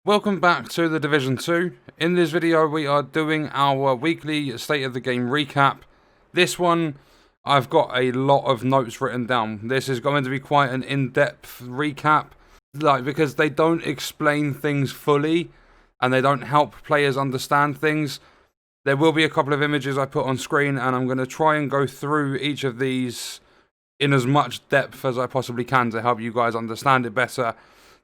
Welcome back to the Division 2. In this video we are doing our weekly State of the Game recap. This one, I've got a lot of notes written down. This is going to be quite an in-depth recap, because they don't explain things fully and they don't help players understand things. There will be a couple of images I put on screen and I'm going to try and go through each of these in as much depth as I possibly can to help you guys understand it better.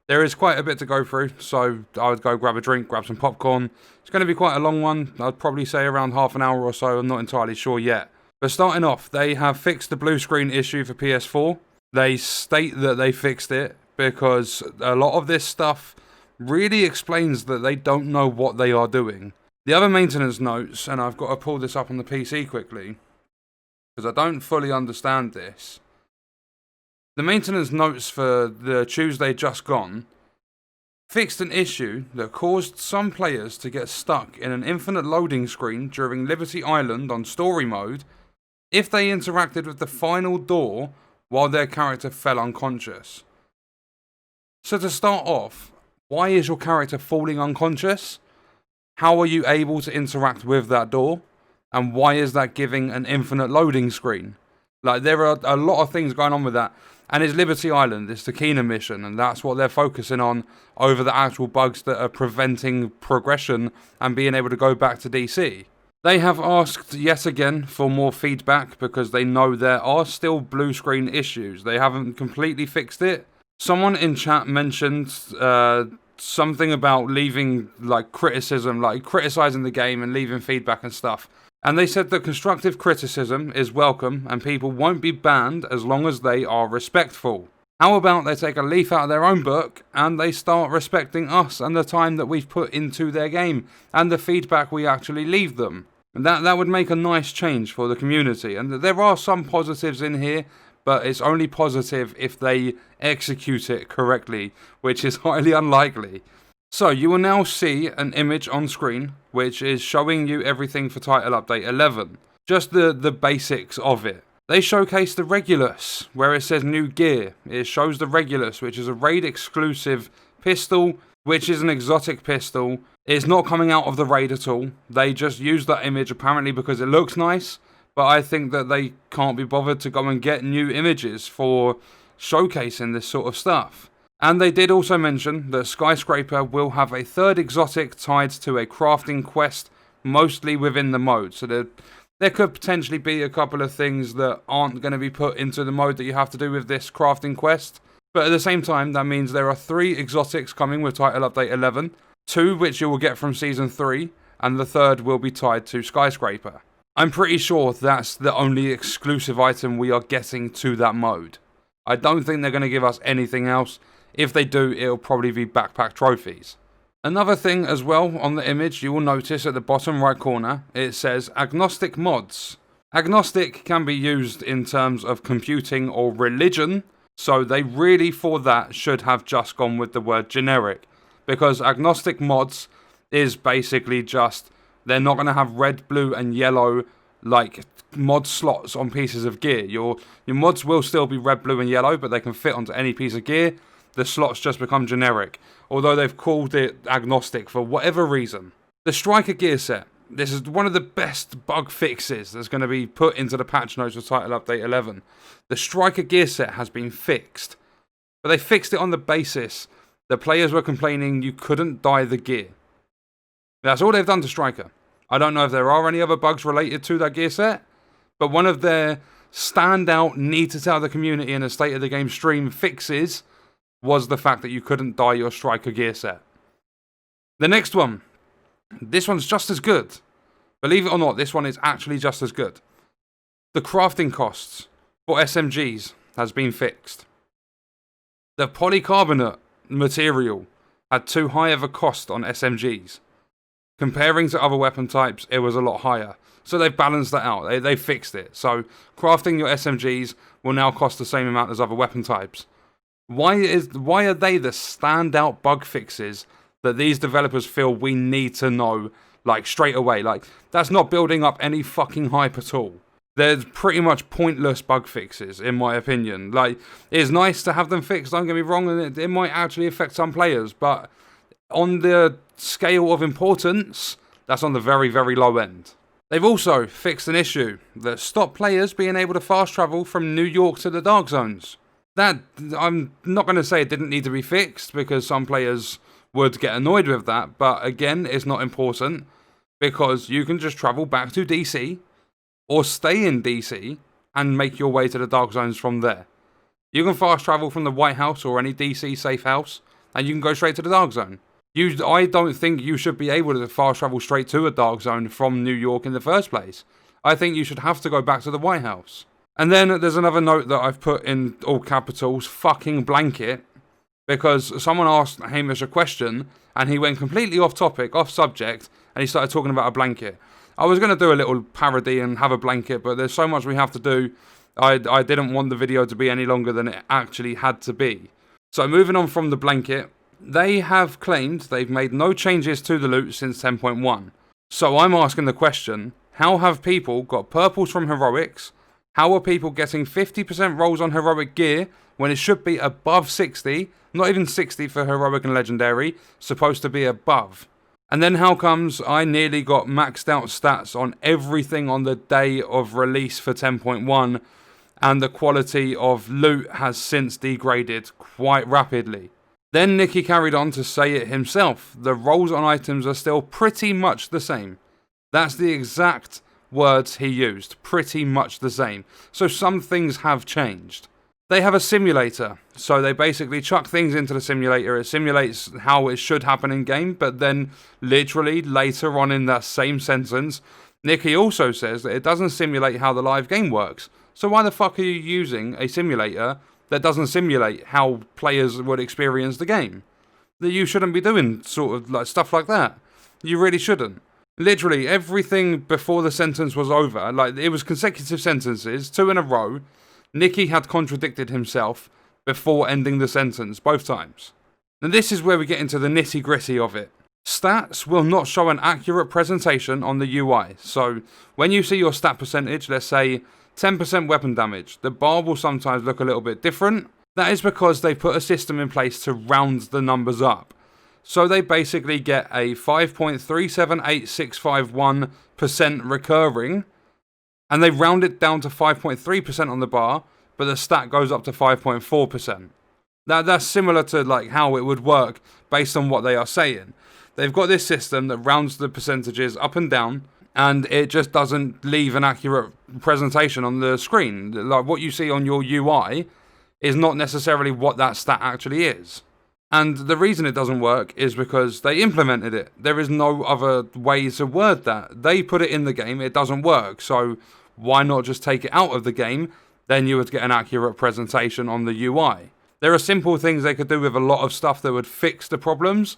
There is quite a bit to go through, so I would go grab a drink, grab some popcorn. It's going to be quite a long one. I'd probably say around half an hour or so. I'm not entirely sure yet. But starting off, they have fixed the blue screen issue for PS4. They state that they fixed it because a lot of this stuff really explains that they don't know what they are doing. The other maintenance notes, and I've got to pull this up on the PC quickly, because I don't fully understand this. The maintenance notes for the Tuesday just gone fixed an issue that caused some players to get stuck in an infinite loading screen during Liberty Island on story mode if they interacted with the final door while their character fell unconscious. So to start off, why is your character falling unconscious? How are you able to interact with that door? And why is that giving an infinite loading screen? There are a lot of things going on with that. And it's Liberty Island, it's the Kena mission, and that's what they're focusing on over the actual bugs that are preventing progression and being able to go back to DC. They have asked yet again for more feedback because they know there are still blue screen issues. They haven't completely fixed it. Someone in chat mentioned something about leaving criticism, criticizing the game and leaving feedback and stuff. And they said that constructive criticism is welcome and people won't be banned as long as they are respectful. How about they take a leaf out of their own book and they start respecting us and the time that we've put into their game and the feedback we actually leave them. And that would make a nice change for the community. And there are some positives in here, but it's only positive if they execute it correctly, which is highly unlikely. So you will now see an image on screen which is showing you everything for Title Update 11. Just the basics of it. They showcase the Regulus, where it says new gear. It shows the Regulus, which is a raid exclusive pistol, which is an exotic pistol. It's not coming out of the raid at all. They just used that image apparently because it looks nice, but I think that they can't be bothered to go and get new images for showcasing this sort of stuff. And they did also mention that Skyscraper will have a third exotic tied to a crafting quest, mostly within the mode. So there could potentially be a couple of things that aren't going to be put into the mode that you have to do with this crafting quest. But at the same time, that means there are 3 exotics coming with Title Update 11, 2 which you will get from Season 3, and the third will be tied to Skyscraper. I'm pretty sure that's the only exclusive item we are getting to that mode. I don't think they're going to give us anything else. If they do, it'll probably be backpack trophies. Another thing as well on the image, you will notice at the bottom right corner, it says agnostic mods. Agnostic can be used in terms of computing or religion, so they really for that should have just gone with the word generic. Because agnostic mods is basically just, they're not going to have red, blue and yellow mod slots on pieces of gear. Your mods will still be red, blue and yellow, but they can fit onto any piece of gear. The slots just become generic, although they've called it agnostic for whatever reason. The Striker gear set. This is one of the best bug fixes that's going to be put into the patch notes of Title Update 11. The Striker gear set has been fixed, but they fixed it on the basis that players were complaining you couldn't dye the gear. That's all they've done to Striker. I don't know if there are any other bugs related to that gear set, but one of their standout need to tell the community in a State of the Game stream fixes was the fact that you couldn't dye your Striker gear set. The next one. This one's just as good. Believe it or not, this one is actually just as good. The crafting costs for SMGs has been fixed. The polycarbonate material had too high of a cost on SMGs. Comparing to other weapon types, it was a lot higher. So they've balanced that out. They fixed it. So crafting your SMGs will now cost the same amount as other weapon types. Why are they the standout bug fixes that these developers feel we need to know straight away? That's not building up any fucking hype at all. They're pretty much pointless bug fixes, in my opinion. It's nice to have them fixed, don't get me wrong, and it might actually affect some players, but on the scale of importance, that's on the very, very low end. They've also fixed an issue that stopped players being able to fast travel from New York to the Dark Zones. That, I'm not going to say it didn't need to be fixed, because some players would get annoyed with that, but again, it's not important, because you can just travel back to DC, or stay in DC, and make your way to the Dark Zones from there. You can fast travel from the White House or any DC safe house, and you can go straight to the Dark Zone. I don't think you should be able to fast travel straight to a Dark Zone from New York in the first place. I think you should have to go back to the White House. And then there's another note that I've put in all capitals, fucking blanket, because someone asked Hamish a question, and he went completely off topic, off subject, and he started talking about a blanket. I was going to do a little parody and have a blanket, but there's so much we have to do. I didn't want the video to be any longer than it actually had to be. So moving on from the blanket, they have claimed they've made no changes to the loot since 10.1. So I'm asking the question, how have people got purples from heroics? How are people getting 50% rolls on heroic gear when it should be above 60? Not even 60 for heroic and legendary, supposed to be above. And then how comes I nearly got maxed out stats on everything on the day of release for 10.1, and the quality of loot has since degraded quite rapidly? Then Nikki carried on to say it himself, the rolls on items are still pretty much the same. That's the exact words he used, pretty much the same. So some things have changed. They have a simulator, so they basically chuck things into the simulator. It simulates how it should happen in game, but then literally later on in that same sentence, Nikki also says that it doesn't simulate how the live game works. So why the fuck are you using a simulator that doesn't simulate how players would experience the game? That you shouldn't be doing sort of like stuff like that. You really shouldn't. Literally everything before the sentence was over, like it was consecutive sentences, 2 in a row. Nikki had contradicted himself before ending the sentence both times. And this is where we get into the nitty gritty of it. Stats will not show an accurate presentation on the UI. So when you see your stat percentage, let's say 10% weapon damage, the bar will sometimes look a little bit different. That is because they put a system in place to round the numbers up. So they basically get a 5.378651% recurring, and they round it down to 5.3% on the bar, but the stat goes up to 5.4%. That's similar to like how it would work based on what they are saying. They've got this system that rounds the percentages up and down, and it just doesn't leave an accurate presentation on the screen. Like what you see on your UI is not necessarily what that stat actually is. And the reason it doesn't work is because they implemented it. There is no other way to word that. They put it in the game, it doesn't work. So why not just take it out of the game? Then you would get an accurate presentation on the UI. There are simple things they could do with a lot of stuff that would fix the problems,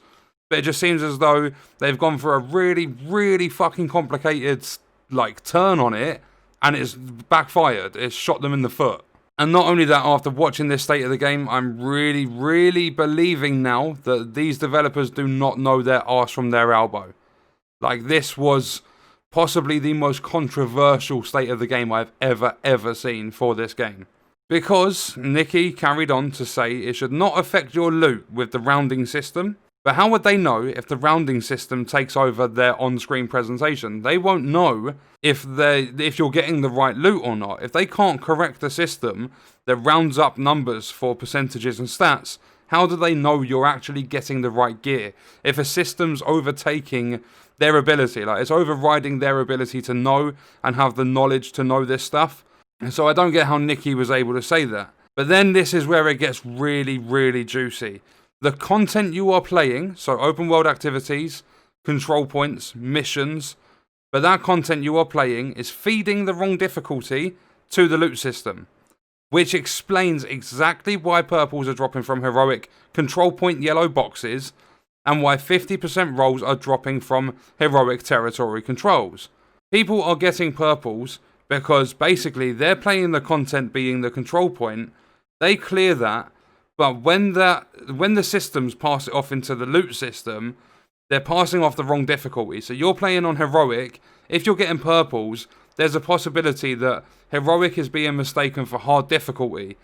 but it just seems as though they've gone for a really, really fucking complicated like turn on it, and it's backfired. It's shot them in the foot. And not only that, after watching this state of the game, I'm really, really believing now that these developers do not know their arse from their elbow. Like, this was possibly the most controversial state of the game I've ever seen for this game. Because Nikki carried on to say it should not affect your loot with the rounding system. But how would they know if the rounding system takes over their on-screen presentation? They won't know if you're getting the right loot or not. If they can't correct the system that rounds up numbers for percentages and stats, how do they know you're actually getting the right gear? If a system's overtaking their ability, like it's overriding their ability to know and have the knowledge to know this stuff. And so I don't get how Nikki was able to say that. But then this is where it gets really, really juicy. The content you are playing, so open world activities, control points, missions, but that content you are playing is feeding the wrong difficulty to the loot system, which explains exactly why purples are dropping from heroic control point yellow boxes and why 50% rolls are dropping from heroic territory controls. People are getting purples because basically they're playing the content being the control point, they clear that. But when the systems pass it off into the loot system, they're passing off the wrong difficulty. So you're playing on heroic. If you're getting purples, there's a possibility that heroic is being mistaken for hard difficulty.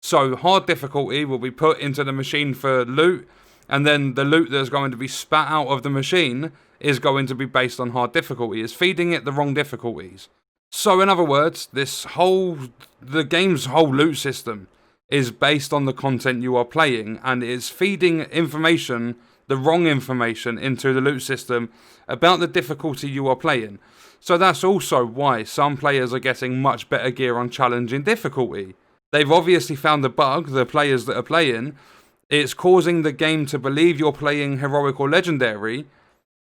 So hard difficulty will be put into the machine for loot, and then the loot that's going to be spat out of the machine is going to be based on hard difficulty. It's feeding it the wrong difficulties. So in other words, the game's whole loot system is based on the content you are playing, and it's feeding information, the wrong information, into the loot system about the difficulty you are playing. So that's also why some players are getting much better gear on challenging difficulty. They've obviously found the bug, the players that are playing. It's causing the game to believe you're playing heroic or legendary,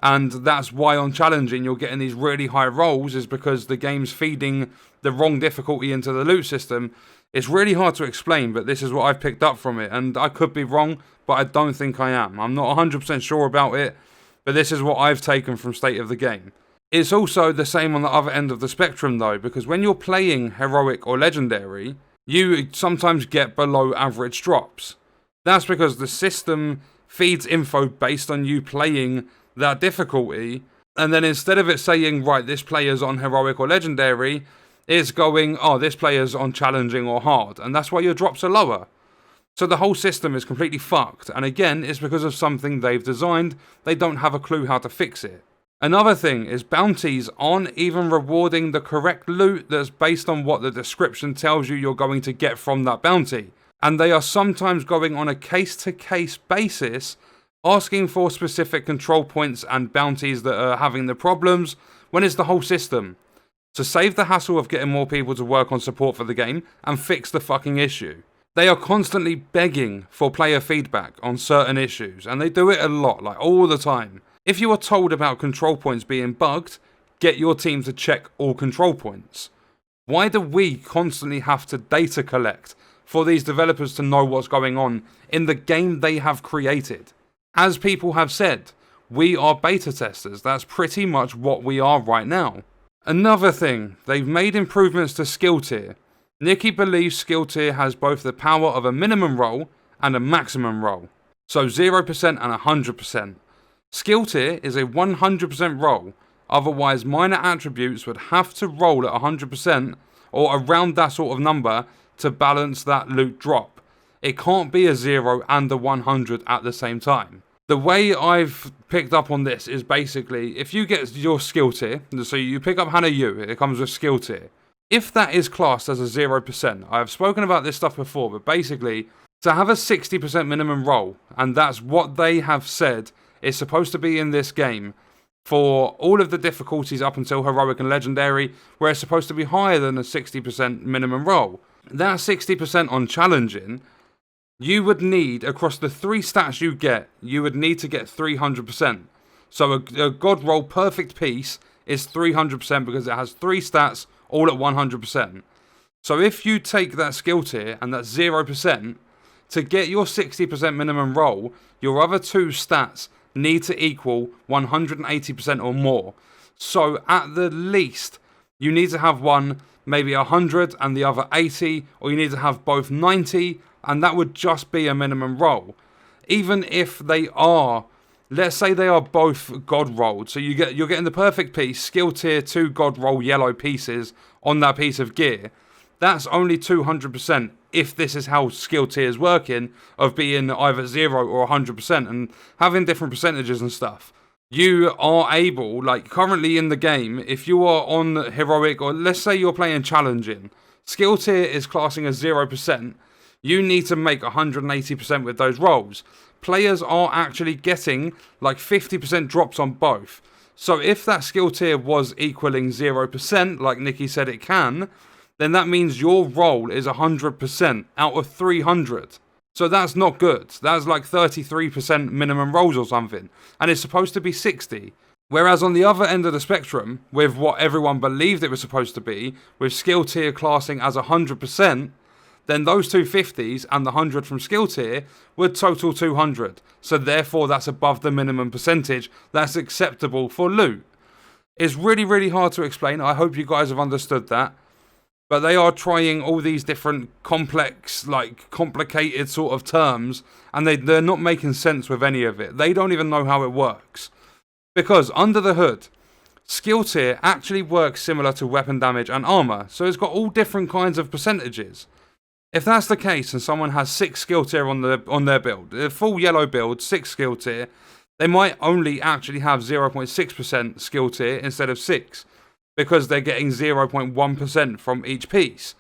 and that's why on challenging you're getting these really high rolls, is because the game's feeding the wrong difficulty into the loot system. It's really hard to explain, but this is what I've picked up from it, and I could be wrong, but I don't think I am. I'm not 100% sure about it, but this is what I've taken from State of the Game. It's also the same on the other end of the spectrum though, because when you're playing heroic or legendary, you sometimes get below average drops. That's because the system feeds info based on you playing that difficulty, and then instead of it saying, right, this player's on heroic or legendary, it's going, oh, this player's on challenging or hard, and that's why your drops are lower. So the whole system is completely fucked, and again, it's because of something they've designed. They don't have a clue how to fix it. Another thing is bounties aren't even rewarding the correct loot that's based on what the description tells you you're going to get from that bounty. And they are sometimes going on a case-to-case basis, asking for specific control points and bounties that are having the problems, when it's the whole system. To save the hassle of getting more people to work on support for the game and fix the fucking issue. They are constantly begging for player feedback on certain issues, and they do it a lot, like all the time. If you are told about control points being bugged, get your team to check all control points. Why do we constantly have to data collect for these developers to know what's going on in the game they have created? As people have said, we are beta testers. That's pretty much what we are right now. Another thing, they've made improvements to skill tier. Nikki believes skill tier has both the power of a minimum roll and a maximum roll. So 0% and 100%. Skill tier is a 100% roll, otherwise minor attributes would have to roll at 100% or around that sort of number to balance that loot drop. It can't be a 0 and a 100 at the same time. The way I've picked up on this is basically, if you get your skill tier, so you pick up Hannah Yu, it comes with skill tier. If that is classed as a 0%, I have spoken about this stuff before, but basically, to have a 60% minimum roll, and that's what they have said is supposed to be in this game for all of the difficulties up until heroic and legendary, where it's supposed to be higher than a 60% minimum roll. That 60% on challenging, you would need, across the 3 stats you get, you would need to get 300%. So a God roll perfect piece is 300% because it has 3 stats all at 100%. So if you take that skill tier and that's 0%, to get your 60% minimum roll, your other 2 stats need to equal 180% or more. So at the least, you need to have one maybe 100 and the other 80, or you need to have both 90, and that would just be a minimum roll. Even if they are, let's say they are both God rolled, so you're getting the perfect piece, skill tier 2 God roll yellow pieces on that piece of gear. That's only 200% if this is how skill tier is working, of being either 0 or 100% and having different percentages and stuff. You are able, like currently in the game, if you are on heroic, or let's say you're playing challenging, skill tier is classing as 0%, you need to make 180% with those rolls. Players are actually getting like 50% drops on both. So if that skill tier was equaling 0%, like Nikki said it can, then that means your roll is 100% out of 300. So that's not good. That's like 33% minimum rolls or something. And it's supposed to be 60. Whereas on the other end of the spectrum, with what everyone believed it was supposed to be, with skill tier classing as 100%, then those 250s and the 100 from skill tier would total 200. So therefore that's above the minimum percentage that's acceptable for loot. It's really, really hard to explain. I hope you guys have understood that. But they are trying all these different complex, like complicated sort of terms, and they're not making sense with any of it. They don't even know how it works. Because under the hood, skill tier actually works similar to weapon damage and armor, so it's got all different kinds of percentages. If that's the case and someone has 6 skill tier on their build, a full yellow build, 6 skill tier, they might only actually have 0.6% skill tier instead of 6, because they're getting 0.1% from each piece.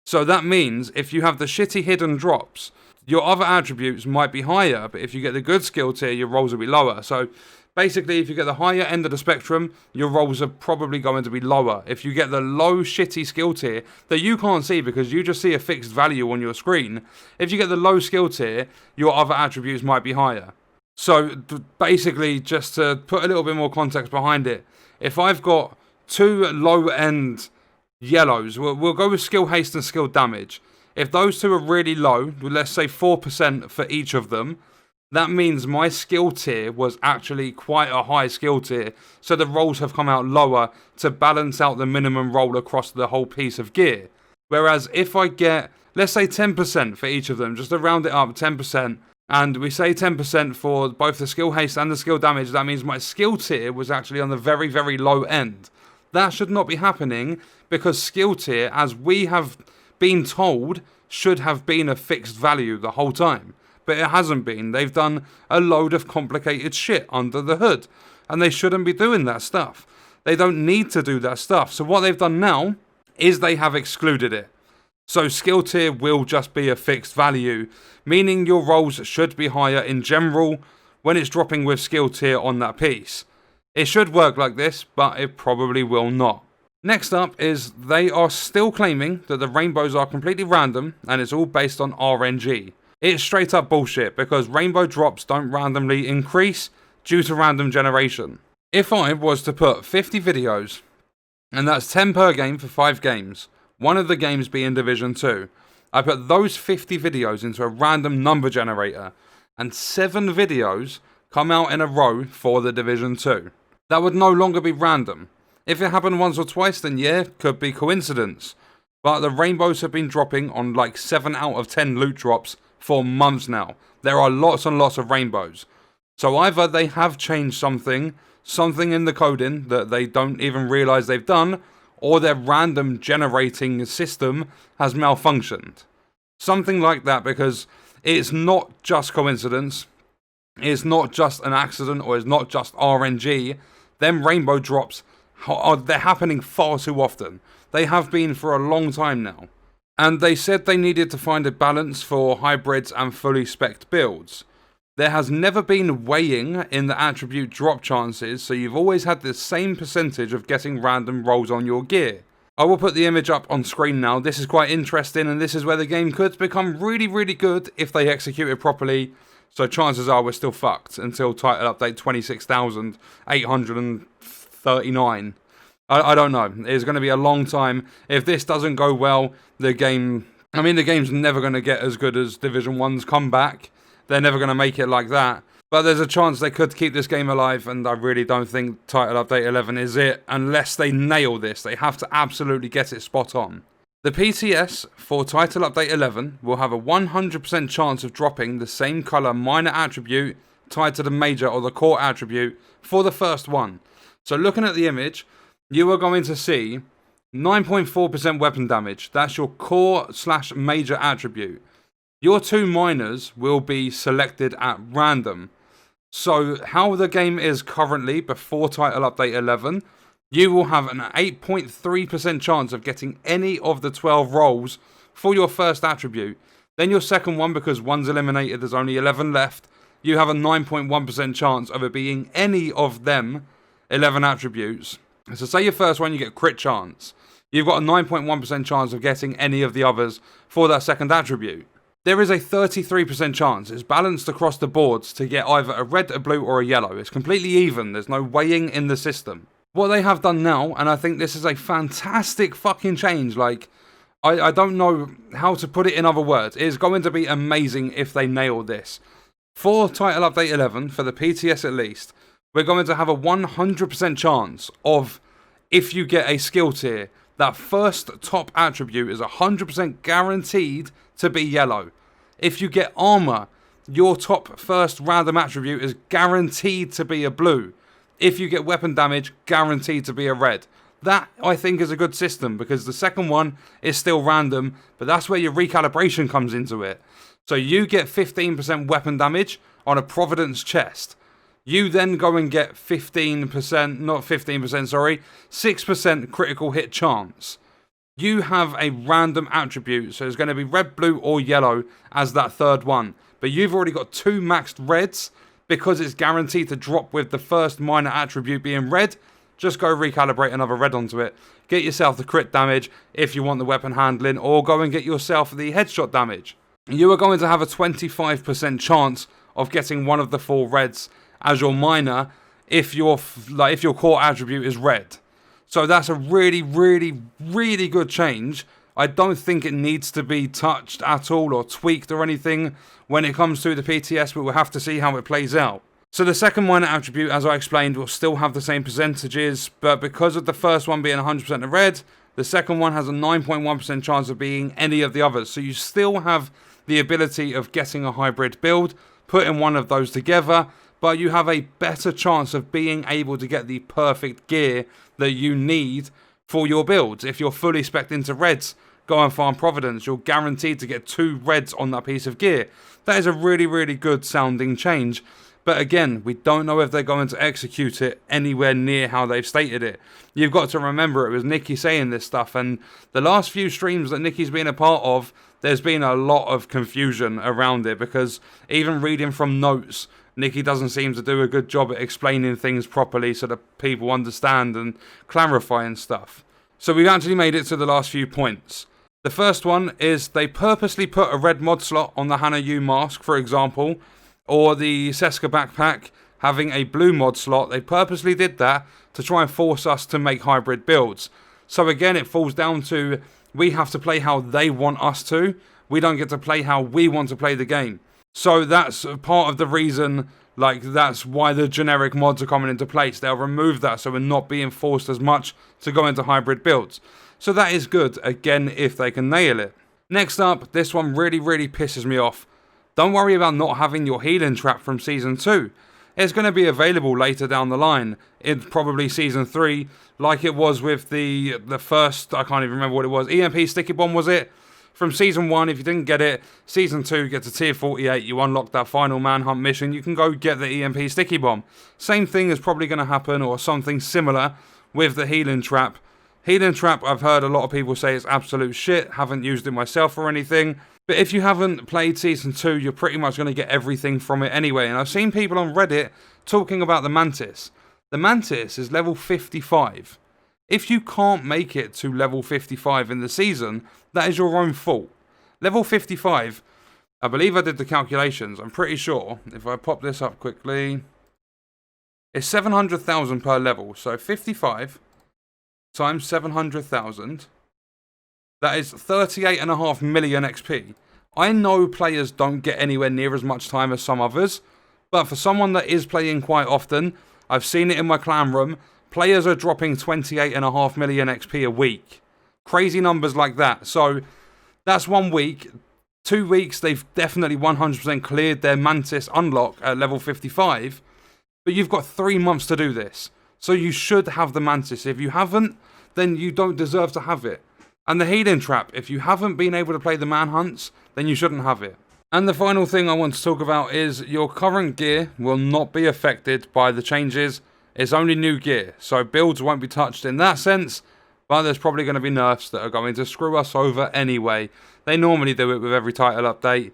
So that means if you have the shitty hidden drops, your other attributes might be higher, but if you get the good skill tier, your rolls will be lower. So basically, if you get the higher end of the spectrum, your rolls are probably going to be lower. If you get the low shitty skill tier that you can't see because you just see a fixed value on your screen, if you get the low skill tier, your other attributes might be higher. So basically, just to put a little bit more context behind it, if I've got 2 low end yellows, we'll go with skill haste and skill damage. If those 2 are really low, let's say 4% for each of them, that means my skill tier was actually quite a high skill tier, so the rolls have come out lower to balance out the minimum roll across the whole piece of gear. Whereas if I get, let's say 10% for each of them, just to round it up, 10%, and we say 10% for both the skill haste and the skill damage, that means my skill tier was actually on the very, very low end. That should not be happening, because skill tier, as we have been told, should have been a fixed value the whole time. But it hasn't been. They've done a load of complicated shit under the hood, and they shouldn't be doing that stuff. They don't need to do that stuff. So what they've done now is they have excluded it. So skill tier will just be a fixed value, meaning your rolls should be higher in general when it's dropping with skill tier on that piece. It should work like this, but it probably will not. Next up is they are still claiming that the rainbows are completely random and it's all based on RNG. It's straight up bullshit, because rainbow drops don't randomly increase due to random generation. If I was to put 50 videos, and that's 10 per game for 5 games, one of the games being Division 2, I put those 50 videos into a random number generator, and 7 videos come out in a row for the Division 2. That would no longer be random. If it happened once or twice, then yeah, could be coincidence. But the rainbows have been dropping on like 7 out of 10 loot drops for months now. There are lots and lots of rainbows. So either they have changed something in the coding that they don't even realize they've done, or their random generating system has malfunctioned. Something like that, because it's not just coincidence, it's not just an accident, or it's not just RNG. Them rainbow drops, they're happening far too often. They have been for a long time now. And they said they needed to find a balance for hybrids and fully spec'd builds. There has never been weighing in the attribute drop chances, so you've always had the same percentage of getting random rolls on your gear. I will put the image up on screen now. This is quite interesting, and this is where the game could become really, really good if they execute it properly. So chances are we're still fucked until title update 26,839. I don't know. It's going to be a long time. If this doesn't go well, the game's never going to get as good as Division 1's comeback. They're never going to make it like that. But there's a chance they could keep this game alive, and I really don't think title update 11 is it, unless they nail this. They have to absolutely get it spot on. The PTS for title update 11 will have a 100% chance of dropping the same colour minor attribute tied to the major or the core attribute for the first one. So looking at the image, you are going to see 9.4% weapon damage. That's your core/major attribute. Your 2 minors will be selected at random. So how the game is currently before title update 11, you will have an 8.3% chance of getting any of the 12 rolls for your first attribute. Then your second one, because one's eliminated, there's only 11 left, you have a 9.1% chance of it being any of them 11 attributes. So say your first one, you get crit chance. You've got a 9.1% chance of getting any of the others for that second attribute. There is a 33% chance, it's balanced across the boards, to get either a red, a blue, or a yellow. It's completely even, there's no weighing in the system. What they have done now, and I think this is a fantastic fucking change, I don't know how to put it in other words. It is going to be amazing if they nail this. For title update 11, for the PTS at least, we're going to have a 100% chance of, if you get a skill tier, that first top attribute is 100% guaranteed to be yellow. If you get armor, your top first random attribute is guaranteed to be a blue. If you get weapon damage, guaranteed to be a red. That, I think, is a good system, because the second one is still random, but that's where your recalibration comes into it. So you get 15% weapon damage on a Providence chest. You then go and get 15%, not 15%, sorry, 6% critical hit chance. You have a random attribute, so it's going to be red, blue, or yellow as that third one. But you've already got 2 maxed reds, because it's guaranteed to drop with the first minor attribute being red. Just go recalibrate another red onto it. Get yourself the crit damage if you want the weapon handling, or go and get yourself the headshot damage. You are going to have a 25% chance of getting one of the 4 reds as your minor if your core attribute is red. So that's a really, really, really good change. I don't think it needs to be touched at all or tweaked or anything when it comes to the PTS, but we'll have to see how it plays out. So the second minor attribute, as I explained, will still have the same percentages, but because of the first one being 100% of red, the second one has a 9.1% chance of being any of the others. So you still have the ability of getting a hybrid build, putting one of those together, but you have a better chance of being able to get the perfect gear that you need for your builds. If you're fully spec'd into reds, go and farm Providence, you're guaranteed to get 2 reds on that piece of gear. That is a really, really good sounding change. But again, we don't know if they're going to execute it anywhere near how they've stated it. You've got to remember, it was Nikki saying this stuff, and the last few streams that Nikki's been a part of, there's been a lot of confusion around it, because even reading from notes, Nikki doesn't seem to do a good job at explaining things properly so that people understand and clarifying stuff. So we've actually made it to the last few points. The first one is they purposely put a red mod slot on the Hannah Yu mask, for example, or the Seska backpack having a blue mod slot. They purposely did that to try and force us to make hybrid builds. So again, it falls down to we have to play how they want us to. We don't get to play how we want to play the game. So that's part of the reason, like, that's why the generic mods are coming into place. They'll remove that so we're not being forced as much to go into hybrid builds. So that is good, again, if they can nail it. Next up, this one really, really pisses me off. Don't worry about not having your healing trap from Season 2. It's going to be available later down the line, in probably Season 3, like it was with the first, I can't even remember what it was, EMP Sticky Bomb, was it? From Season 1, if you didn't get it, Season 2, get to Tier 48, you unlock that final manhunt mission, you can go get the EMP Sticky Bomb. Same thing is probably going to happen, or something similar, with the healing trap. Healing trap, I've heard a lot of people say it's absolute shit, haven't used it myself or anything. But if you haven't played Season 2, you're pretty much going to get everything from it anyway. And I've seen people on Reddit talking about the Mantis. The Mantis is level 55. If you can't make it to level 55 in the season, that is your own fault. Level 55, I believe I did the calculations. I'm pretty sure, if I pop this up quickly, it's 700,000 per level. So 55 times 700,000. That is 38.5 million XP. I know players don't get anywhere near as much time as some others, but for someone that is playing quite often, I've seen it in my clan room, players are dropping 28.5 million XP a week. Crazy numbers like that. So that's 1 week. 2 weeks, they've definitely 100% cleared their Mantis unlock at level 55, but you've got 3 months to do this. So you should have the Mantis. If you haven't, then you don't deserve to have it. And the healing trap, if you haven't been able to play the manhunts, then you shouldn't have it. And the final thing I want to talk about is your current gear will not be affected by the changes. It's only new gear, so builds won't be touched in that sense, but there's probably going to be nerfs that are going to screw us over anyway. They normally do it with every title update.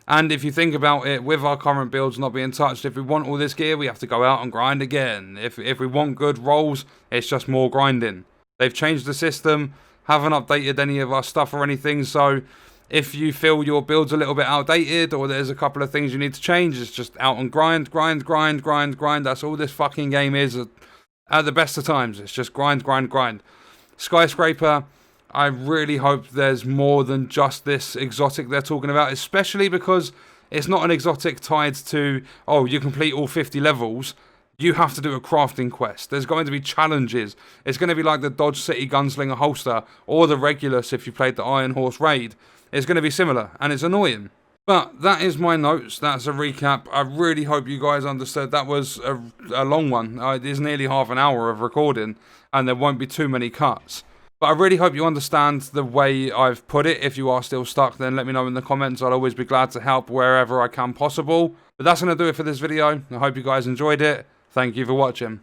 And if you think about it, with our current builds not being touched, if we want all this gear, we have to go out and grind again. If we want good rolls, it's just more grinding. They've changed the system, haven't updated any of our stuff or anything, so if you feel your build's a little bit outdated or there's a couple of things you need to change, it's just out and grind. That's all this fucking game is at the best of times. It's just grind. Skyscraper, I really hope there's more than just this exotic they're talking about, especially because it's not an exotic tied to, oh, you complete all 50 levels. You have to do a crafting quest. There's going to be challenges. It's going to be like the Dodge City Gunslinger holster or the Regulus if you played the Iron Horse Raid. It's going to be similar, and it's annoying. But that is my notes. That's a recap. I really hope you guys understood. That was a long one. It is nearly half an hour of recording, and there won't be too many cuts. But I really hope you understand the way I've put it. If you are still stuck, then let me know in the comments. I'll always be glad to help wherever I can possible. But that's going to do it for this video. I hope you guys enjoyed it. Thank you for watching.